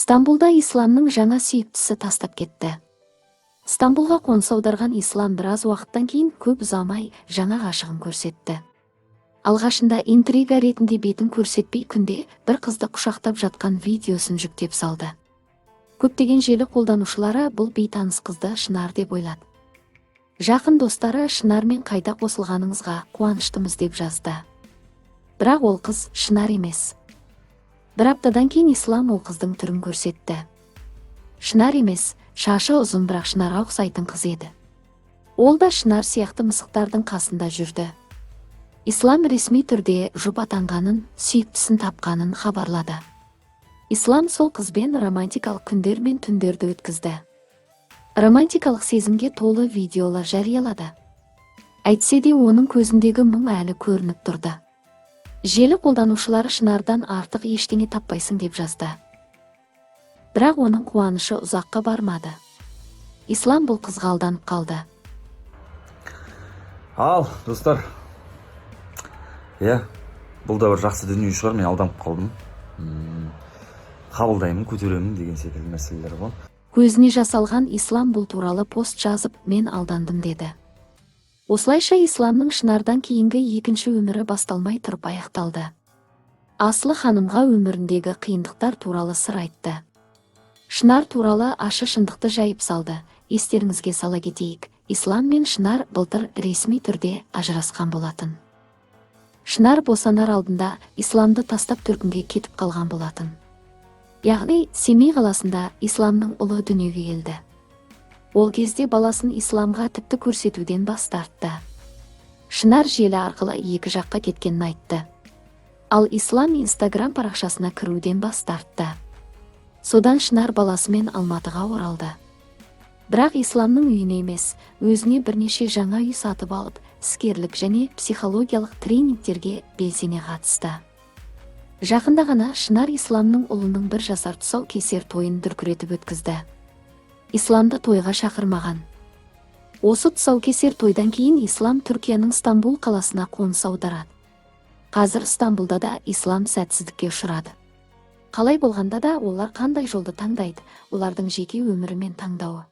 Стамбулда исламның жаңа сүйіктісі тастап кетті. Стамбулға қоныс аударған ислам біраз уақыттан кейін көп ұзамай жаңа ғашығын көрсетті. Алғашында интрига ретінде бетін көрсетпей күнде бір қызды құшақтап жатқан видеосын жүктеп салды. Көптеген желі қолданушылары бұл бейтаныс қызды Шынар деп ойлады. Жақын достары Шынармен қайта қосылғаныңызға қуаныштымыз деп жазды. Бірақ ол қыз Шынар емес. Бір аптадан кейін ислам ол қыздың түрін көрсетті. Шынар емес, шашы ұзын бірақ Шынарға ұқсайтын қыз еді. Ол да Шынар сияқты мысықтардың қасында жүрді. Ислам ресми түрде жұп атанғанын, сүйіктісін тапқанын хабарлады. Ислам сол қызбен романтикалық күндер мен түндерді өткізді. Романтикалық сезімге толы видеолар жариялады. Әйтсе де оның көзіндегі мұң әлі көрініп тұрды. Желі қолданушылары Шынардан артық ештеңе таппайсың деп жазды. Бірақ оның қуанышы ұзаққа бармады. Ислам бұл қызға алданып қалды. Ал, достар. Бұл да бір жақсы дүние шығар, мен алданып қалдым. Қабылдаймын, көтеремін деген секілді мәселелер ғой. Көзіне жасалған ислам бұл туралы пост жазып, мен алдандым деді. Осылайша исламның Шынардан кейінгі екінші өмірі басталмай тұрып аяқталды. Аслы ханымға өміріндегі қиындықтар туралы сыр айтты. Шынар туралы ашы шындықты жайып салды. Естеріңізге сала кетейік, Ислам мен Шынар былтыр ресми түрде ажырасқан болатын. Шынар босанар алдында Исламды тастап төркінге кетіп қалған болатын. Яғни Семей қаласында Исламның ұлы дүниеге келді. Ол кезде баласын Исламға тіпті көрсетуден бас тартты. Шынар желі арқылы екі жаққа кеткенін айтты. Ал Ислам Инстаграм парақшасына кіруден бас тартты. Содан Шынар баласымен Алматыға оралды. Бірақ Исламның үйіне емес, өзіне бірнеше жаңа үй сатып алып, іскерлік және психологиялық тренингтерге белсене қатысты. Жақында ғана Шынар Исламның ұлының 1 жасар тұсаукесер тойын дүркіретіп өткізді. Исламды тойға шақырмаған. Осы тұсаукесер тойдан кейін Ислам Түркияның Стамбул қаласына қоныс аударады. Қазір Стамбулда да Ислам сәтсіздікке ұшырады. Қалай болғанда да олар қандай жолды таңдайды, олардың жеке өмірі мен таңдауы.